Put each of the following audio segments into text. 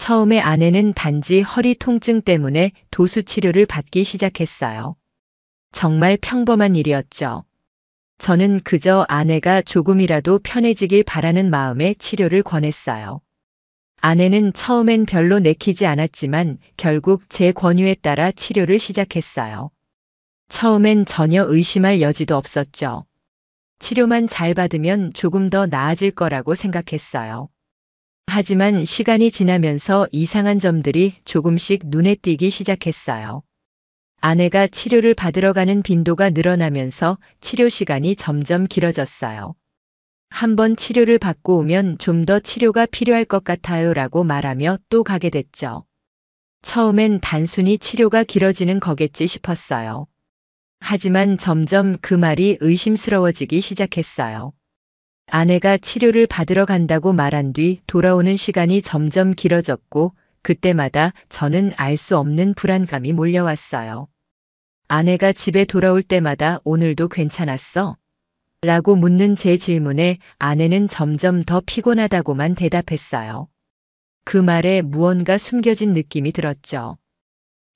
처음에 아내는 단지 허리 통증 때문에 도수 치료를 받기 시작했어요. 정말 평범한 일이었죠. 저는 그저 아내가 조금이라도 편해지길 바라는 마음에 치료를 권했어요. 아내는 처음엔 별로 내키지 않았지만 결국 제 권유에 따라 치료를 시작했어요. 처음엔 전혀 의심할 여지도 없었죠. 치료만 잘 받으면 조금 더 나아질 거라고 생각했어요. 하지만 시간이 지나면서 이상한 점들이 조금씩 눈에 띄기 시작했어요. 아내가 치료를 받으러 가는 빈도가 늘어나면서 치료 시간이 점점 길어졌어요. 한번 치료를 받고 오면 좀 더 치료가 필요할 것 같아요 라고 말하며 또 가게 됐죠. 처음엔 단순히 치료가 길어지는 거겠지 싶었어요. 하지만 점점 그 말이 의심스러워지기 시작했어요. 아내가 치료를 받으러 간다고 말한 뒤 돌아오는 시간이 점점 길어졌고 그때마다 저는 알 수 없는 불안감이 몰려왔어요. 아내가 집에 돌아올 때마다 오늘도 괜찮았어? 라고 묻는 제 질문에 아내는 점점 더 피곤하다고만 대답했어요. 그 말에 무언가 숨겨진 느낌이 들었죠.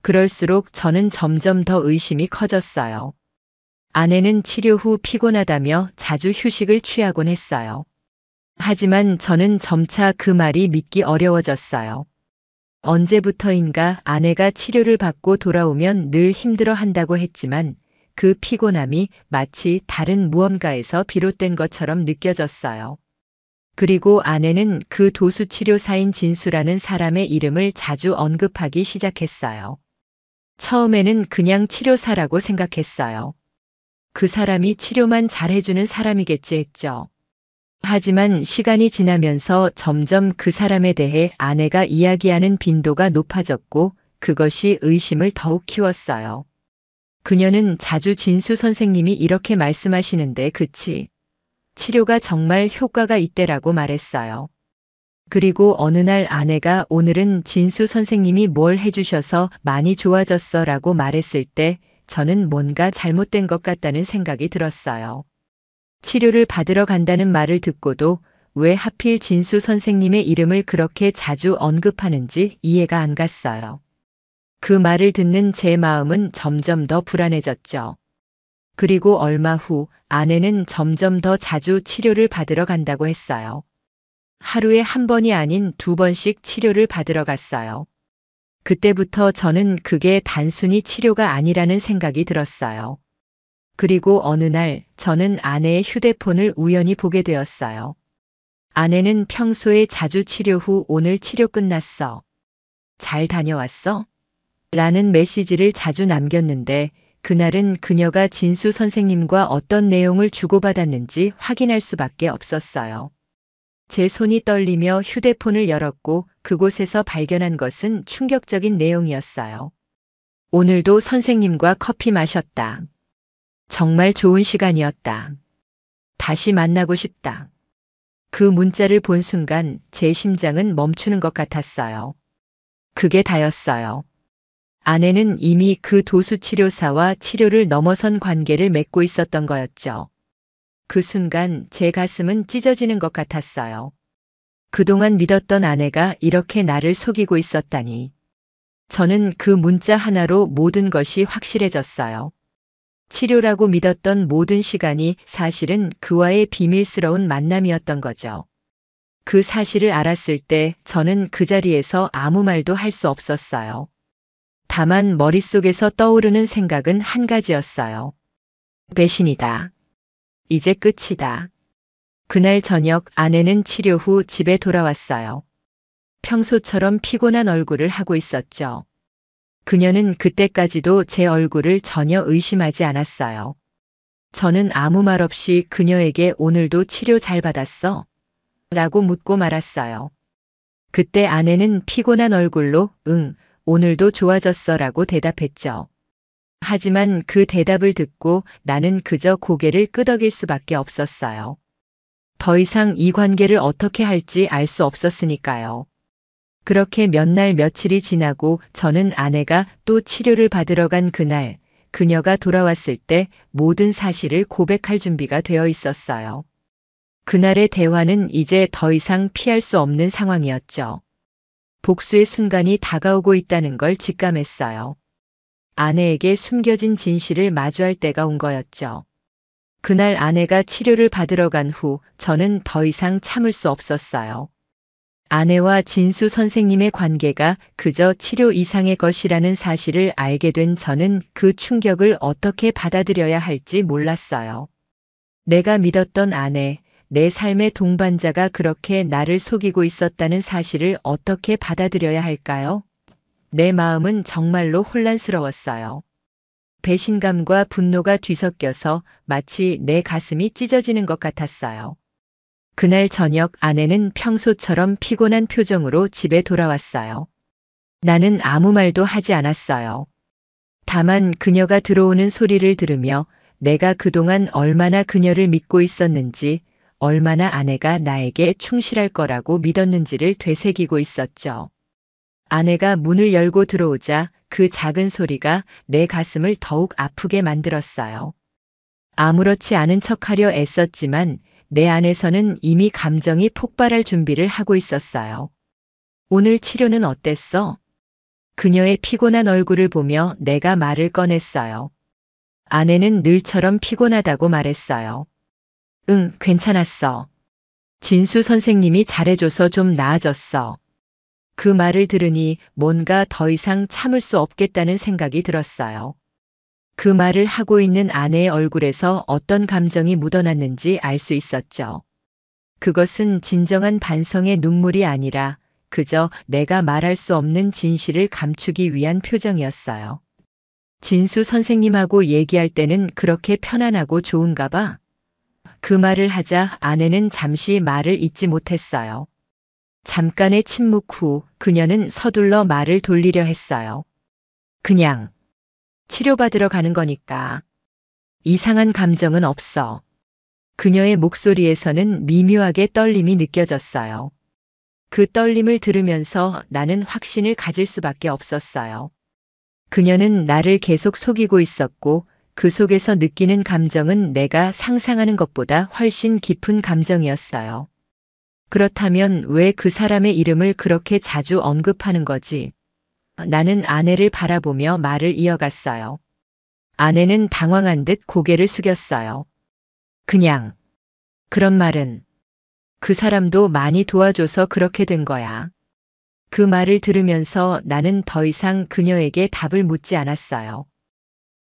그럴수록 저는 점점 더 의심이 커졌어요. 아내는 치료 후 피곤하다며 자주 휴식을 취하곤 했어요. 하지만 저는 점차 그 말이 믿기 어려워졌어요. 언제부터인가 아내가 치료를 받고 돌아오면 늘 힘들어 한다고 했지만 그 피곤함이 마치 다른 무언가에서 비롯된 것처럼 느껴졌어요. 그리고 아내는 그 도수치료사인 진수라는 사람의 이름을 자주 언급하기 시작했어요. 처음에는 그냥 치료사라고 생각했어요. 그 사람이 치료만 잘해주는 사람이겠지 했죠. 하지만 시간이 지나면서 점점 그 사람에 대해 아내가 이야기하는 빈도가 높아졌고 그것이 의심을 더욱 키웠어요. 그녀는 자주 진수 선생님이 이렇게 말씀하시는데 그치? 치료가 정말 효과가 있대라고 말했어요. 그리고 어느 날 아내가 오늘은 진수 선생님이 뭘 해주셔서 많이 좋아졌어 라고 말했을 때 저는 뭔가 잘못된 것 같다는 생각이 들었어요. 치료를 받으러 간다는 말을 듣고도 왜 하필 진수 선생님의 이름을 그렇게 자주 언급하는지 이해가 안 갔어요. 그 말을 듣는 제 마음은 점점 더 불안해졌죠. 그리고 얼마 후 아내는 점점 더 자주 치료를 받으러 간다고 했어요. 하루에 한 번이 아닌 2번씩 치료를 받으러 갔어요. 그때부터 저는 그게 단순히 치료가 아니라는 생각이 들었어요. 그리고 어느 날 저는 아내의 휴대폰을 우연히 보게 되었어요. 아내는 평소에 자주 치료 후 오늘 치료 끝났어. 잘 다녀왔어? 라는 메시지를 자주 남겼는데 그날은 그녀가 진수 선생님과 어떤 내용을 주고받았는지 확인할 수밖에 없었어요. 제 손이 떨리며 휴대폰을 열었고 그곳에서 발견한 것은 충격적인 내용이었어요. 오늘도 선생님과 커피 마셨다. 정말 좋은 시간이었다. 다시 만나고 싶다. 그 문자를 본 순간 제 심장은 멈추는 것 같았어요. 그게 다였어요. 아내는 이미 그 도수치료사와 치료를 넘어선 관계를 맺고 있었던 거였죠. 그 순간 제 가슴은 찢어지는 것 같았어요. 그동안 믿었던 아내가 이렇게 나를 속이고 있었다니. 저는 그 문자 하나로 모든 것이 확실해졌어요. 치료라고 믿었던 모든 시간이 사실은 그와의 비밀스러운 만남이었던 거죠. 그 사실을 알았을 때 저는 그 자리에서 아무 말도 할 수 없었어요. 다만 머릿속에서 떠오르는 생각은 한 가지였어요. 배신이다. 이제 끝이다. 그날 저녁 아내는 치료 후 집에 돌아왔어요. 평소처럼 피곤한 얼굴을 하고 있었죠. 그녀는 그때까지도 제 얼굴을 전혀 의심하지 않았어요. 저는 아무 말 없이 그녀에게 오늘도 치료 잘 받았어? 라고 묻고 말았어요. 그때 아내는 피곤한 얼굴로 응, 오늘도 좋아졌어 라고 대답했죠. 하지만 그 대답을 듣고 나는 그저 고개를 끄덕일 수밖에 없었어요. 더 이상 이 관계를 어떻게 할지 알 수 없었으니까요. 그렇게 몇 날 며칠이 지나고 저는 아내가 또 치료를 받으러 간 그날, 그녀가 돌아왔을 때 모든 사실을 고백할 준비가 되어 있었어요. 그날의 대화는 이제 더 이상 피할 수 없는 상황이었죠. 복수의 순간이 다가오고 있다는 걸 직감했어요. 아내에게 숨겨진 진실을 마주할 때가 온 거였죠. 그날 아내가 치료를 받으러 간 후 저는 더 이상 참을 수 없었어요. 아내와 진수 선생님의 관계가 그저 치료 이상의 것이라는 사실을 알게 된 저는 그 충격을 어떻게 받아들여야 할지 몰랐어요. 내가 믿었던 아내, 내 삶의 동반자가 그렇게 나를 속이고 있었다는 사실을 어떻게 받아들여야 할까요? 내 마음은 정말로 혼란스러웠어요. 배신감과 분노가 뒤섞여서 마치 내 가슴이 찢어지는 것 같았어요. 그날 저녁 아내는 평소처럼 피곤한 표정으로 집에 돌아왔어요. 나는 아무 말도 하지 않았어요. 다만 그녀가 들어오는 소리를 들으며 내가 그동안 얼마나 그녀를 믿고 있었는지, 얼마나 아내가 나에게 충실할 거라고 믿었는지를 되새기고 있었죠. 아내가 문을 열고 들어오자 그 작은 소리가 내 가슴을 더욱 아프게 만들었어요. 아무렇지 않은 척하려 애썼지만 내 안에서는 이미 감정이 폭발할 준비를 하고 있었어요. 오늘 치료는 어땠어? 그녀의 피곤한 얼굴을 보며 내가 말을 꺼냈어요. 아내는 늘처럼 피곤하다고 말했어요. 응, 괜찮았어. 진수 선생님이 잘해줘서 좀 나아졌어. 그 말을 들으니 뭔가 더 이상 참을 수 없겠다는 생각이 들었어요. 그 말을 하고 있는 아내의 얼굴에서 어떤 감정이 묻어났는지 알 수 있었죠. 그것은 진정한 반성의 눈물이 아니라 그저 내가 말할 수 없는 진실을 감추기 위한 표정이었어요. 진수 선생님하고 얘기할 때는 그렇게 편안하고 좋은가 봐. 그 말을 하자 아내는 잠시 말을 잇지 못했어요. 잠깐의 침묵 후 그녀는 서둘러 말을 돌리려 했어요. 그냥 치료받으러 가는 거니까. 이상한 감정은 없어. 그녀의 목소리에서는 미묘하게 떨림이 느껴졌어요. 그 떨림을 들으면서 나는 확신을 가질 수밖에 없었어요. 그녀는 나를 계속 속이고 있었고 그 속에서 느끼는 감정은 내가 상상하는 것보다 훨씬 깊은 감정이었어요. 그렇다면 왜 그 사람의 이름을 그렇게 자주 언급하는 거지? 나는 아내를 바라보며 말을 이어갔어요. 아내는 당황한 듯 고개를 숙였어요. 그냥, 그런 말은 그 사람도 많이 도와줘서 그렇게 된 거야. 그 말을 들으면서 나는 더 이상 그녀에게 답을 묻지 않았어요.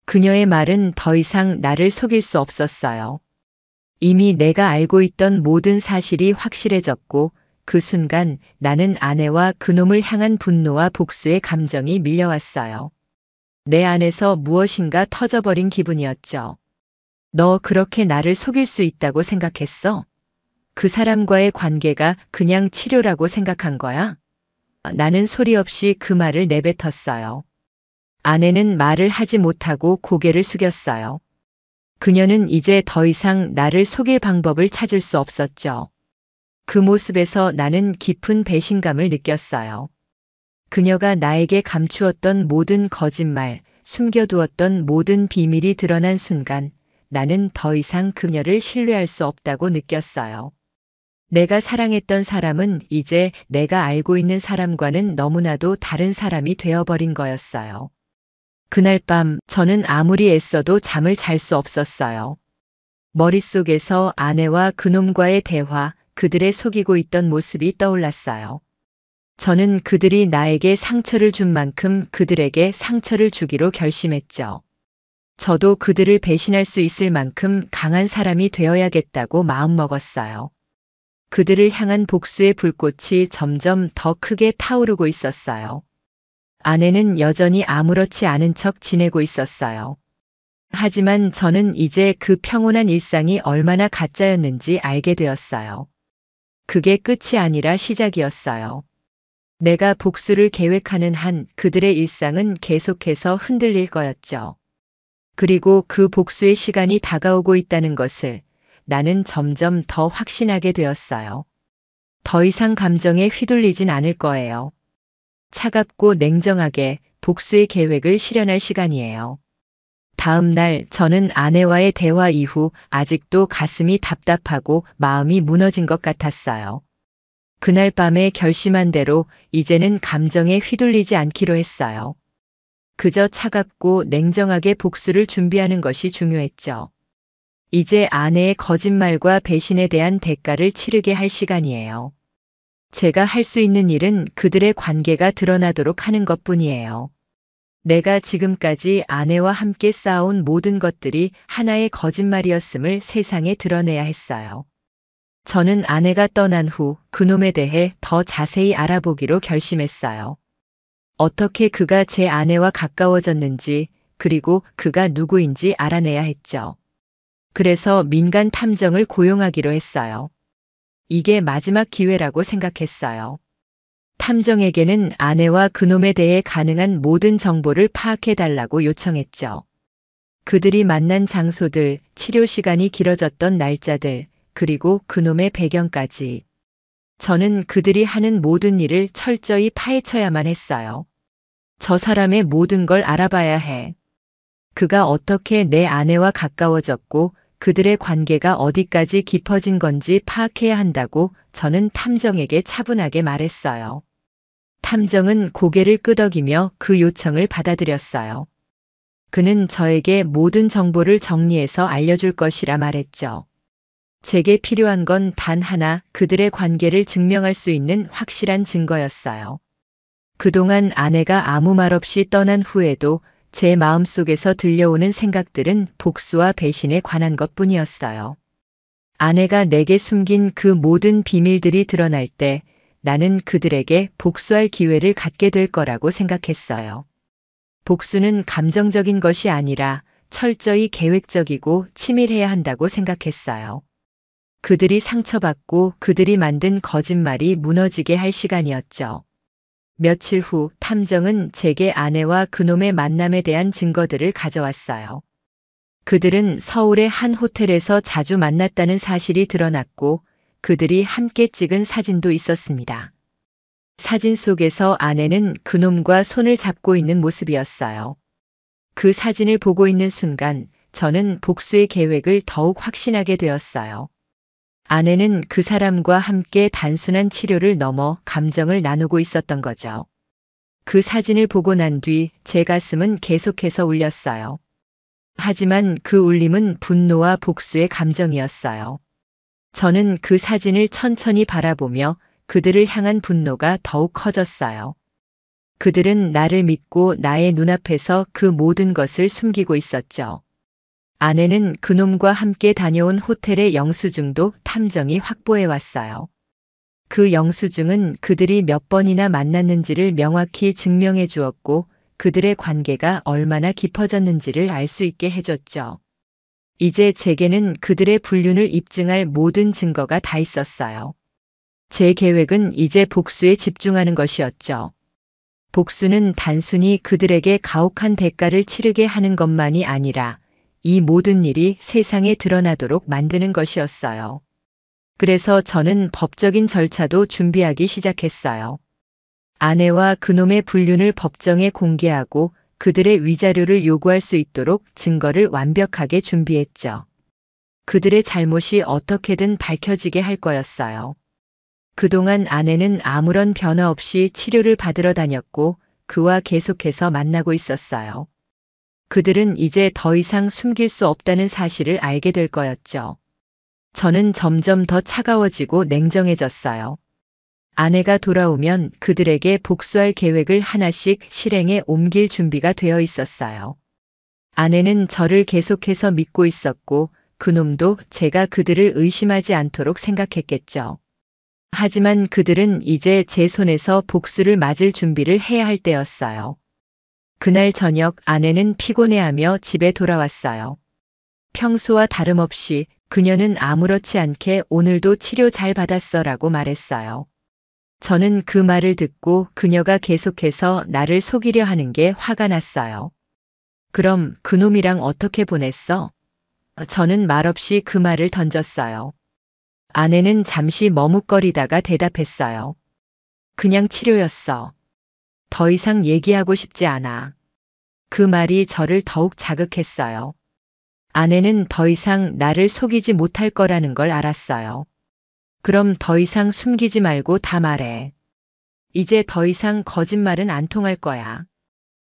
그녀의 말은 더 이상 나를 속일 수 없었어요. 이미 내가 알고 있던 모든 사실이 확실해졌고 그 순간 나는 아내와 그놈을 향한 분노와 복수의 감정이 밀려왔어요. 내 안에서 무엇인가 터져버린 기분이었죠. 너 그렇게 나를 속일 수 있다고 생각했어? 그 사람과의 관계가 그냥 치료라고 생각한 거야? 나는 소리 없이 그 말을 내뱉었어요. 아내는 말을 하지 못하고 고개를 숙였어요. 그녀는 이제 더 이상 나를 속일 방법을 찾을 수 없었죠. 그 모습에서 나는 깊은 배신감을 느꼈어요. 그녀가 나에게 감추었던 모든 거짓말, 숨겨두었던 모든 비밀이 드러난 순간 나는 더 이상 그녀를 신뢰할 수 없다고 느꼈어요. 내가 사랑했던 사람은 이제 내가 알고 있는 사람과는 너무나도 다른 사람이 되어버린 거였어요. 그날 밤 저는 아무리 애써도 잠을 잘 수 없었어요. 머릿속에서 아내와 그놈과의 대화, 그들의 속이고 있던 모습이 떠올랐어요. 저는 그들이 나에게 상처를 준 만큼 그들에게 상처를 주기로 결심했죠. 저도 그들을 배신할 수 있을 만큼 강한 사람이 되어야겠다고 마음먹었어요. 그들을 향한 복수의 불꽃이 점점 더 크게 타오르고 있었어요. 아내는 여전히 아무렇지 않은 척 지내고 있었어요. 하지만 저는 이제 그 평온한 일상이 얼마나 가짜였는지 알게 되었어요. 그게 끝이 아니라 시작이었어요. 내가 복수를 계획하는 한 그들의 일상은 계속해서 흔들릴 거였죠. 그리고 그 복수의 시간이 다가오고 있다는 것을 나는 점점 더 확신하게 되었어요. 더 이상 감정에 휘둘리진 않을 거예요. 차갑고 냉정하게 복수의 계획을 실현할 시간이에요. 다음 날 저는 아내와의 대화 이후 아직도 가슴이 답답하고 마음이 무너진 것 같았어요. 그날 밤에 결심한 대로 이제는 감정에 휘둘리지 않기로 했어요. 그저 차갑고 냉정하게 복수를 준비하는 것이 중요했죠. 이제 아내의 거짓말과 배신에 대한 대가를 치르게 할 시간이에요. 제가 할 수 있는 일은 그들의 관계가 드러나도록 하는 것뿐이에요. 내가 지금까지 아내와 함께 쌓아온 모든 것들이 하나의 거짓말이었음을 세상에 드러내야 했어요. 저는 아내가 떠난 후 그놈에 대해 더 자세히 알아보기로 결심했어요. 어떻게 그가 제 아내와 가까워졌는지, 그리고 그가 누구인지 알아내야 했죠. 그래서 민간 탐정을 고용하기로 했어요. 이게 마지막 기회라고 생각했어요. 탐정에게는 아내와 그놈에 대해 가능한 모든 정보를 파악해달라고 요청했죠. 그들이 만난 장소들, 치료 시간이 길어졌던 날짜들, 그리고 그놈의 배경까지. 저는 그들이 하는 모든 일을 철저히 파헤쳐야만 했어요. 저 사람의 모든 걸 알아봐야 해. 그가 어떻게 내 아내와 가까워졌고 그들의 관계가 어디까지 깊어진 건지 파악해야 한다고 저는 탐정에게 차분하게 말했어요. 탐정은 고개를 끄덕이며 그 요청을 받아들였어요. 그는 저에게 모든 정보를 정리해서 알려줄 것이라 말했죠. 제게 필요한 건 단 하나, 그들의 관계를 증명할 수 있는 확실한 증거였어요. 그동안 아내가 아무 말 없이 떠난 후에도 제 마음속에서 들려오는 생각들은 복수와 배신에 관한 것뿐이었어요. 아내가 내게 숨긴 그 모든 비밀들이 드러날 때 나는 그들에게 복수할 기회를 갖게 될 거라고 생각했어요. 복수는 감정적인 것이 아니라 철저히 계획적이고 치밀해야 한다고 생각했어요. 그들이 상처받고 그들이 만든 거짓말이 무너지게 할 시간이었죠. 며칠 후 탐정은 제게 아내와 그놈의 만남에 대한 증거들을 가져왔어요. 그들은 서울의 한 호텔에서 자주 만났다는 사실이 드러났고 그들이 함께 찍은 사진도 있었습니다. 사진 속에서 아내는 그놈과 손을 잡고 있는 모습이었어요. 그 사진을 보고 있는 순간 저는 복수의 계획을 더욱 확신하게 되었어요. 아내는 그 사람과 함께 단순한 치료를 넘어 감정을 나누고 있었던 거죠. 그 사진을 보고 난 뒤 제 가슴은 계속해서 울렸어요. 하지만 그 울림은 분노와 복수의 감정이었어요. 저는 그 사진을 천천히 바라보며 그들을 향한 분노가 더욱 커졌어요. 그들은 나를 믿고 나의 눈앞에서 그 모든 것을 숨기고 있었죠. 아내는 그놈과 함께 다녀온 호텔의 영수증도 탐정이 확보해 왔어요. 그 영수증은 그들이 몇 번이나 만났는지를 명확히 증명해 주었고 그들의 관계가 얼마나 깊어졌는지를 알 수 있게 해줬죠. 이제 제게는 그들의 불륜을 입증할 모든 증거가 다 있었어요. 제 계획은 이제 복수에 집중하는 것이었죠. 복수는 단순히 그들에게 가혹한 대가를 치르게 하는 것만이 아니라 이 모든 일이 세상에 드러나도록 만드는 것이었어요. 그래서 저는 법적인 절차도 준비하기 시작했어요. 아내와 그놈의 불륜을 법정에 공개하고 그들의 위자료를 요구할 수 있도록 증거를 완벽하게 준비했죠. 그들의 잘못이 어떻게든 밝혀지게 할 거였어요. 그동안 아내는 아무런 변화 없이 치료를 받으러 다녔고 그와 계속해서 만나고 있었어요. 그들은 이제 더 이상 숨길 수 없다는 사실을 알게 될 거였죠. 저는 점점 더 차가워지고 냉정해졌어요. 아내가 돌아오면 그들에게 복수할 계획을 하나씩 실행에 옮길 준비가 되어 있었어요. 아내는 저를 계속해서 믿고 있었고 그놈도 제가 그들을 의심하지 않도록 생각했겠죠. 하지만 그들은 이제 제 손에서 복수를 맞을 준비를 해야 할 때였어요. 그날 저녁 아내는 피곤해하며 집에 돌아왔어요. 평소와 다름없이 그녀는 아무렇지 않게 오늘도 치료 잘 받았어라고 말했어요. 저는 그 말을 듣고 그녀가 계속해서 나를 속이려 하는 게 화가 났어요. 그럼 그놈이랑 어떻게 보냈어? 저는 말없이 그 말을 던졌어요. 아내는 잠시 머뭇거리다가 대답했어요. 그냥 치료였어. 더 이상 얘기하고 싶지 않아. 그 말이 저를 더욱 자극했어요. 아내는 더 이상 나를 속이지 못할 거라는 걸 알았어요. 그럼 더 이상 숨기지 말고 다 말해. 이제 더 이상 거짓말은 안 통할 거야.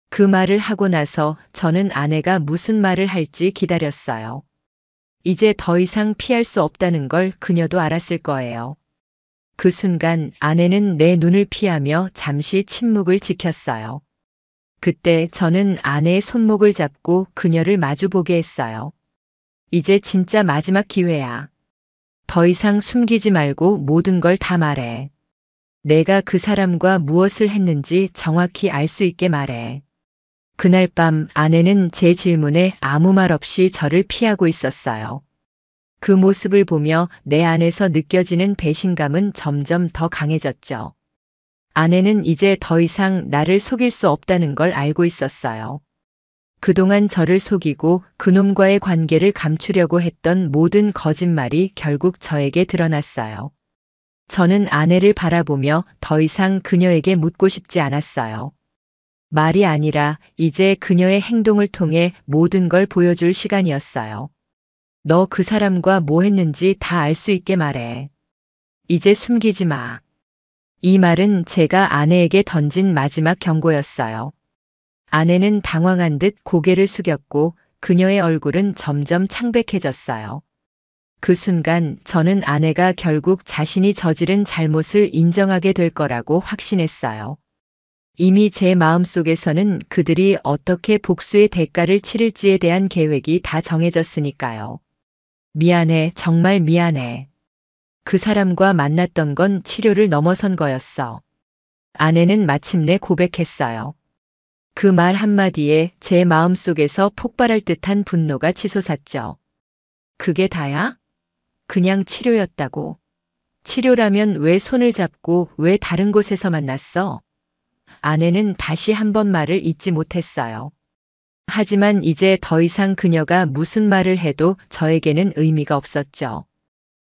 그 말을 하고 나서 저는 아내가 무슨 말을 할지 기다렸어요. 이제 더 이상 피할 수 없다는 걸 그녀도 알았을 거예요. 그 순간 아내는 내 눈을 피하며 잠시 침묵을 지켰어요. 그때 저는 아내의 손목을 잡고 그녀를 마주보게 했어요. 이제 진짜 마지막 기회야. 더 이상 숨기지 말고 모든 걸 다 말해. 내가 그 사람과 무엇을 했는지 정확히 알 수 있게 말해. 그날 밤 아내는 제 질문에 아무 말 없이 저를 피하고 있었어요. 그 모습을 보며 내 안에서 느껴지는 배신감은 점점 더 강해졌죠. 아내는 이제 더 이상 나를 속일 수 없다는 걸 알고 있었어요. 그동안 저를 속이고 그놈과의 관계를 감추려고 했던 모든 거짓말이 결국 저에게 드러났어요. 저는 아내를 바라보며 더 이상 그녀에게 묻고 싶지 않았어요. 말이 아니라 이제 그녀의 행동을 통해 모든 걸 보여줄 시간이었어요. 너 그 사람과 뭐 했는지 다 알 수 있게 말해. 이제 숨기지 마. 이 말은 제가 아내에게 던진 마지막 경고였어요. 아내는 당황한 듯 고개를 숙였고 그녀의 얼굴은 점점 창백해졌어요. 그 순간 저는 아내가 결국 자신이 저지른 잘못을 인정하게 될 거라고 확신했어요. 이미 제 마음속에서는 그들이 어떻게 복수의 대가를 치를지에 대한 계획이 다 정해졌으니까요. 미안해, 정말 미안해. 그 사람과 만났던 건 치료를 넘어선 거였어. 아내는 마침내 고백했어요. 그 말 한마디에 제 마음속에서 폭발할 듯한 분노가 치솟았죠. 그게 다야? 그냥 치료였다고. 치료라면 왜 손을 잡고 왜 다른 곳에서 만났어? 아내는 다시 한 번 말을 잇지 못했어요. 하지만 이제 더 이상 그녀가 무슨 말을 해도 저에게는 의미가 없었죠.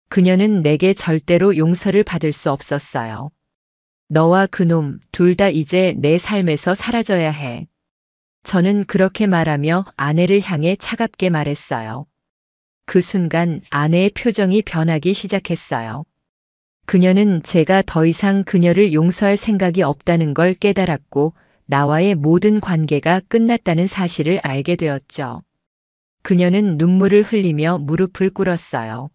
그녀는 내게 절대로 용서를 받을 수 없었어요. 너와 그놈 둘 다 이제 내 삶에서 사라져야 해. 저는 그렇게 말하며 아내를 향해 차갑게 말했어요. 그 순간 아내의 표정이 변하기 시작했어요. 그녀는 제가 더 이상 그녀를 용서할 생각이 없다는 걸 깨달았고 나와의 모든 관계가 끝났다는 사실을 알게 되었죠. 그녀는 눈물을 흘리며 무릎을 꿇었어요.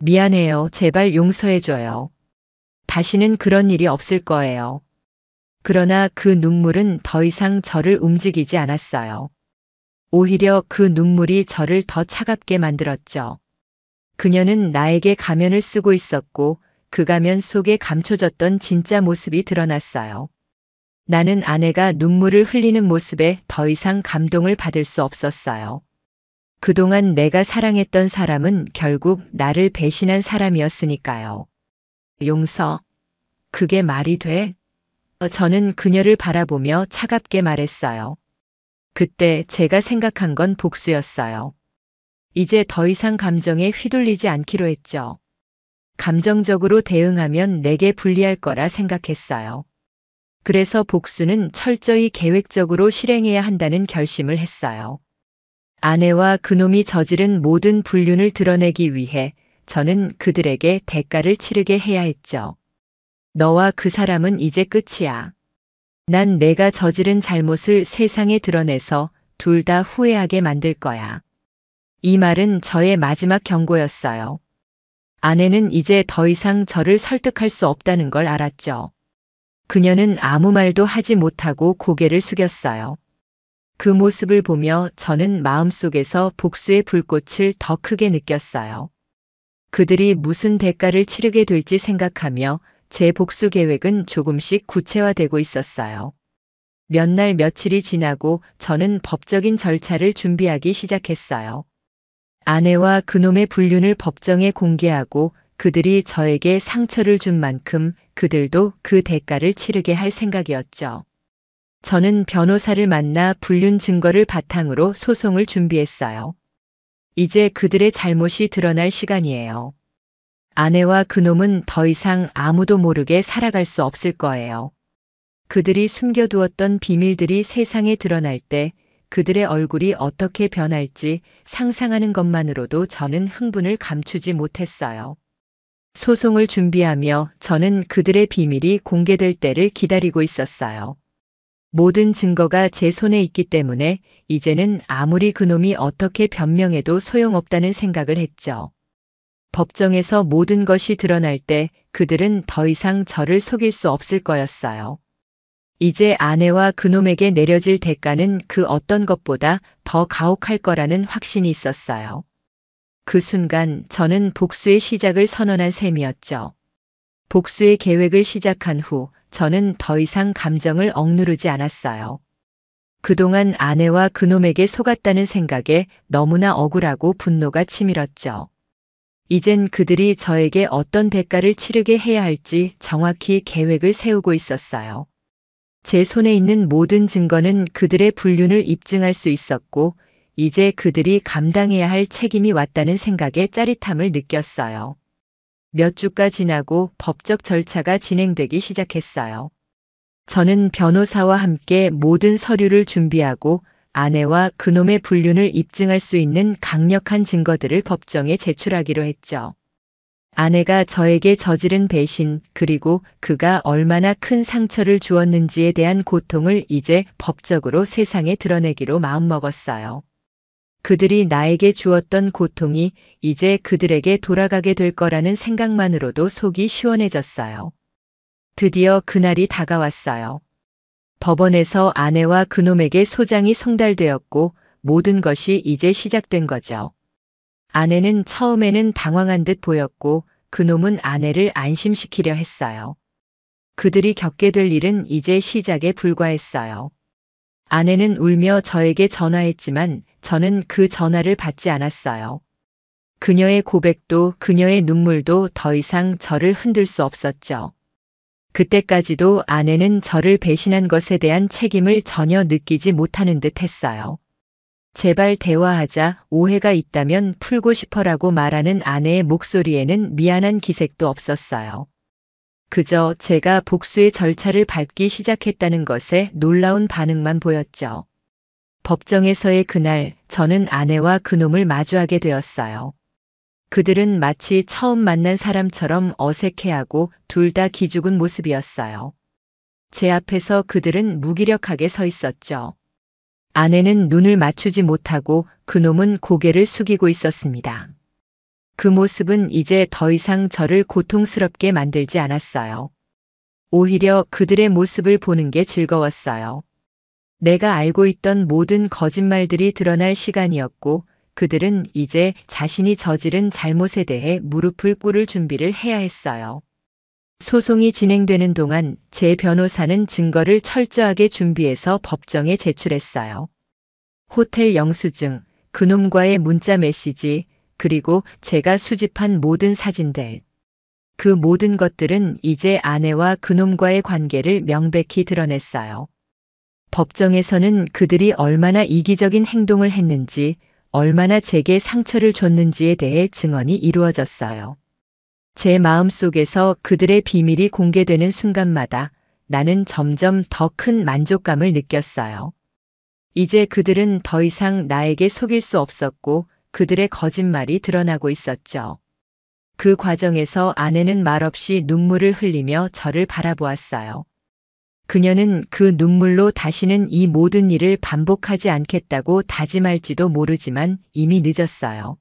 미안해요. 제발 용서해줘요. 다시는 그런 일이 없을 거예요. 그러나 그 눈물은 더 이상 저를 움직이지 않았어요. 오히려 그 눈물이 저를 더 차갑게 만들었죠. 그녀는 나에게 가면을 쓰고 있었고 그 가면 속에 감춰졌던 진짜 모습이 드러났어요. 나는 아내가 눈물을 흘리는 모습에 더 이상 감동을 받을 수 없었어요. 그동안 내가 사랑했던 사람은 결국 나를 배신한 사람이었으니까요. 용서. 그게 말이 돼? 저는 그녀를 바라보며 차갑게 말했어요. 그때 제가 생각한 건 복수였어요. 이제 더 이상 감정에 휘둘리지 않기로 했죠. 감정적으로 대응하면 내게 불리할 거라 생각했어요. 그래서 복수는 철저히 계획적으로 실행해야 한다는 결심을 했어요. 아내와 그놈이 저지른 모든 불륜을 드러내기 위해 저는 그들에게 대가를 치르게 해야 했죠. 너와 그 사람은 이제 끝이야. 난 내가 저지른 잘못을 세상에 드러내서 둘 다 후회하게 만들 거야. 이 말은 저의 마지막 경고였어요. 아내는 이제 더 이상 저를 설득할 수 없다는 걸 알았죠. 그녀는 아무 말도 하지 못하고 고개를 숙였어요. 그 모습을 보며 저는 마음속에서 복수의 불꽃을 더 크게 느꼈어요. 그들이 무슨 대가를 치르게 될지 생각하며 제 복수 계획은 조금씩 구체화되고 있었어요. 몇 날 며칠이 지나고 저는 법적인 절차를 준비하기 시작했어요. 아내와 그놈의 불륜을 법정에 공개하고 그들이 저에게 상처를 준 만큼 그들도 그 대가를 치르게 할 생각이었죠. 저는 변호사를 만나 불륜 증거를 바탕으로 소송을 준비했어요. 이제 그들의 잘못이 드러날 시간이에요. 아내와 그놈은 더 이상 아무도 모르게 살아갈 수 없을 거예요. 그들이 숨겨두었던 비밀들이 세상에 드러날 때 그들의 얼굴이 어떻게 변할지 상상하는 것만으로도 저는 흥분을 감추지 못했어요. 소송을 준비하며 저는 그들의 비밀이 공개될 때를 기다리고 있었어요. 모든 증거가 제 손에 있기 때문에 이제는 아무리 그놈이 어떻게 변명해도 소용없다는 생각을 했죠. 법정에서 모든 것이 드러날 때 그들은 더 이상 저를 속일 수 없을 거였어요. 이제 아내와 그놈에게 내려질 대가는 그 어떤 것보다 더 가혹할 거라는 확신이 있었어요. 그 순간 저는 복수의 시작을 선언한 셈이었죠. 복수의 계획을 시작한 후 저는 더 이상 감정을 억누르지 않았어요. 그동안 아내와 그놈에게 속았다는 생각에 너무나 억울하고 분노가 치밀었죠. 이젠 그들이 저에게 어떤 대가를 치르게 해야 할지 정확히 계획을 세우고 있었어요. 제 손에 있는 모든 증거는 그들의 불륜을 입증할 수 있었고, 이제 그들이 감당해야 할 책임이 왔다는 생각에 짜릿함을 느꼈어요. 몇 주가 지나고 법적 절차가 진행되기 시작했어요. 저는 변호사와 함께 모든 서류를 준비하고 아내와 그놈의 불륜을 입증할 수 있는 강력한 증거들을 법정에 제출하기로 했죠. 아내가 저에게 저지른 배신, 그리고 그가 얼마나 큰 상처를 주었는지에 대한 고통을 이제 법적으로 세상에 드러내기로 마음먹었어요. 그들이 나에게 주었던 고통이 이제 그들에게 돌아가게 될 거라는 생각만으로도 속이 시원해졌어요. 드디어 그날이 다가왔어요. 법원에서 아내와 그놈에게 소장이 송달되었고 모든 것이 이제 시작된 거죠. 아내는 처음에는 당황한 듯 보였고 그놈은 아내를 안심시키려 했어요. 그들이 겪게 될 일은 이제 시작에 불과했어요. 아내는 울며 저에게 전화했지만 저는 그 전화를 받지 않았어요. 그녀의 고백도 그녀의 눈물도 더 이상 저를 흔들 수 없었죠. 그때까지도 아내는 저를 배신한 것에 대한 책임을 전혀 느끼지 못하는 듯 했어요. 제발 대화하자, 오해가 있다면 풀고 싶어라고 말하는 아내의 목소리에는 미안한 기색도 없었어요. 그저 제가 복수의 절차를 밟기 시작했다는 것에 놀라운 반응만 보였죠. 법정에서의 그날 저는 아내와 그놈을 마주하게 되었어요. 그들은 마치 처음 만난 사람처럼 어색해하고 둘 다 기죽은 모습이었어요. 제 앞에서 그들은 무기력하게 서 있었죠. 아내는 눈을 맞추지 못하고 그놈은 고개를 숙이고 있었습니다. 그 모습은 이제 더 이상 저를 고통스럽게 만들지 않았어요. 오히려 그들의 모습을 보는 게 즐거웠어요. 내가 알고 있던 모든 거짓말들이 드러날 시간이었고 그들은 이제 자신이 저지른 잘못에 대해 무릎을 꿇을 준비를 해야 했어요. 소송이 진행되는 동안 제 변호사는 증거를 철저하게 준비해서 법정에 제출했어요. 호텔 영수증, 그놈과의 문자 메시지, 그리고 제가 수집한 모든 사진들. 그 모든 것들은 이제 아내와 그놈과의 관계를 명백히 드러냈어요. 법정에서는 그들이 얼마나 이기적인 행동을 했는지, 얼마나 제게 상처를 줬는지에 대해 증언이 이루어졌어요. 제 마음속에서 그들의 비밀이 공개되는 순간마다 나는 점점 더 큰 만족감을 느꼈어요. 이제 그들은 더 이상 나에게 속일 수 없었고 그들의 거짓말이 드러나고 있었죠. 그 과정에서 아내는 말없이 눈물을 흘리며 저를 바라보았어요. 그녀는 그 눈물로 다시는 이 모든 일을 반복하지 않겠다고 다짐할지도 모르지만 이미 늦었어요.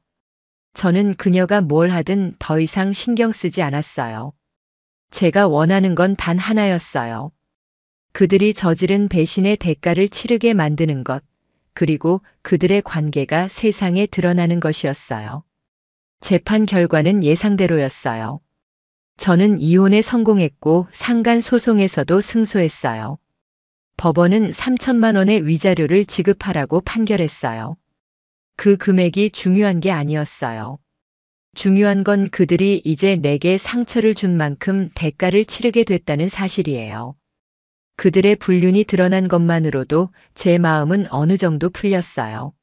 저는 그녀가 뭘 하든 더 이상 신경 쓰지 않았어요. 제가 원하는 건 단 하나였어요. 그들이 저지른 배신의 대가를 치르게 만드는 것, 그리고 그들의 관계가 세상에 드러나는 것이었어요. 재판 결과는 예상대로였어요. 저는 이혼에 성공했고 상간 소송에서도 승소했어요. 법원은 3천만 원의 위자료를 지급하라고 판결했어요. 그 금액이 중요한 게 아니었어요. 중요한 건 그들이 이제 내게 상처를 준 만큼 대가를 치르게 됐다는 사실이에요. 그들의 불륜이 드러난 것만으로도 제 마음은 어느 정도 풀렸어요.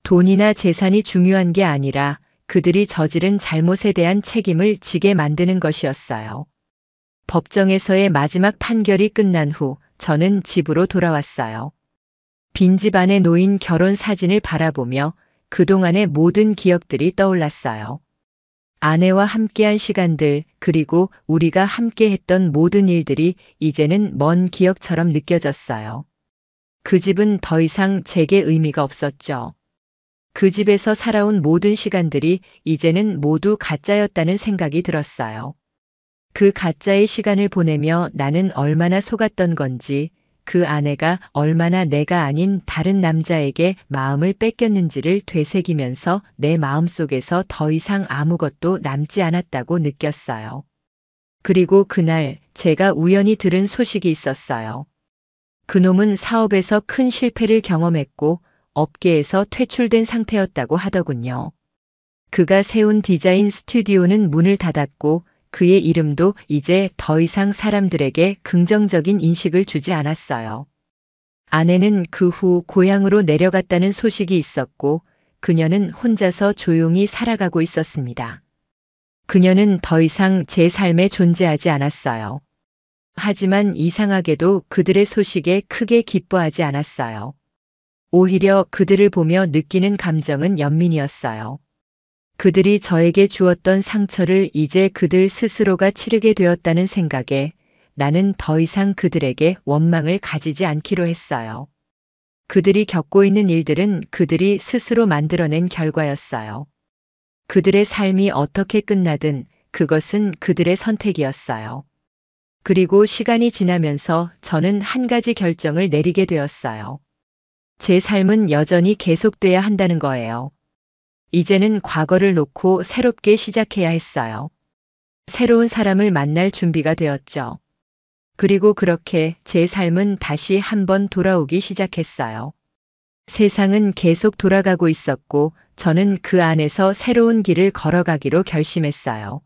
돈이나 재산이 중요한 게 아니라 그들이 저지른 잘못에 대한 책임을 지게 만드는 것이었어요. 법정에서의 마지막 판결이 끝난 후 저는 집으로 돌아왔어요. 빈집 안에 놓인 결혼 사진을 바라보며 그동안의 모든 기억들이 떠올랐어요. 아내와 함께한 시간들, 그리고 우리가 함께했던 모든 일들이 이제는 먼 기억처럼 느껴졌어요. 그 집은 더 이상 제게 의미가 없었죠. 그 집에서 살아온 모든 시간들이 이제는 모두 가짜였다는 생각이 들었어요. 그 가짜의 시간을 보내며 나는 얼마나 속았던 건지, 그 아내가 얼마나 내가 아닌 다른 남자에게 마음을 뺏겼는지를 되새기면서 내 마음속에서 더 이상 아무것도 남지 않았다고 느꼈어요. 그리고 그날 제가 우연히 들은 소식이 있었어요. 그놈은 사업에서 큰 실패를 경험했고 업계에서 퇴출된 상태였다고 하더군요. 그가 세운 디자인 스튜디오는 문을 닫았고 그의 이름도 이제 더 이상 사람들에게 긍정적인 인식을 주지 않았어요. 아내는 그 후 고향으로 내려갔다는 소식이 있었고 그녀는 혼자서 조용히 살아가고 있었습니다. 그녀는 더 이상 제 삶에 존재하지 않았어요. 하지만 이상하게도 그들의 소식에 크게 기뻐하지 않았어요. 오히려 그들을 보며 느끼는 감정은 연민이었어요. 그들이 저에게 주었던 상처를 이제 그들 스스로가 치르게 되었다는 생각에 나는 더 이상 그들에게 원망을 가지지 않기로 했어요. 그들이 겪고 있는 일들은 그들이 스스로 만들어낸 결과였어요. 그들의 삶이 어떻게 끝나든 그것은 그들의 선택이었어요. 그리고 시간이 지나면서 저는 한 가지 결정을 내리게 되었어요. 제 삶은 여전히 계속돼야 한다는 거예요. 이제는 과거를 놓고 새롭게 시작해야 했어요. 새로운 사람을 만날 준비가 되었죠. 그리고 그렇게 제 삶은 다시 한번 돌아오기 시작했어요. 세상은 계속 돌아가고 있었고 저는 그 안에서 새로운 길을 걸어가기로 결심했어요.